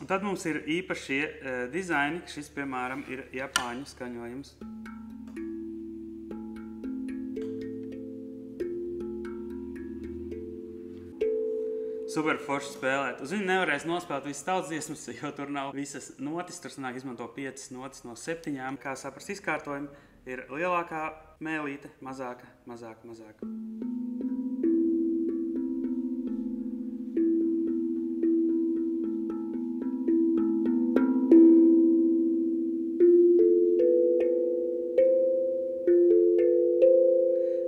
Un tad mums ir īpašie dizaini. Šis, piemēram, ir japāņu skaņojums. Super forši spēlēt. Uz viņu nevarēs nospēlēt visas tautsdziesmas, jo tur nav visas notis. Tur sanāk izmanto 5 notis no 7. Kā saprast izkārtojumu, ir lielākā mēlīte, mazāka, mazāka, mazāka.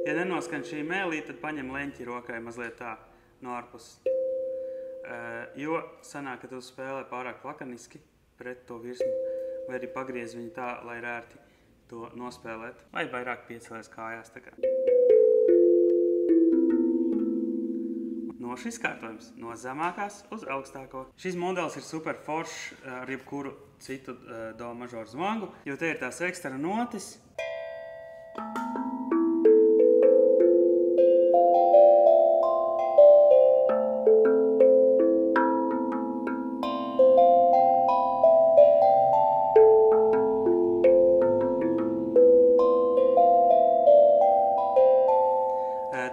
Ja nenoskan šī mēlīte, tad paņem leņķi rokai mazliet tā no ārpuses. Jo sanāk, ka tu spēlē pārāk lakaniski pret to virsmu, vai arī pagriez viņu tā, lai ir ērti to nospēlēt, vai vairāk piecelies kājās. Tā kā. No šis kārtojums no zemākās uz augstāko. Šis modelis ir super foršs ar jebkuru citu do mažoru zvangu, jo te ir tās ekstra notis.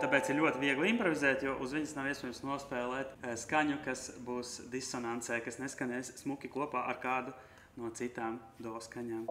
Tāpēc ir ļoti viegli improvizēt, jo uz viņas nav iespējams nospēlēt skaņu, kas būs disonancē, kas neskanēs smuki kopā ar kādu no citām do skaņām.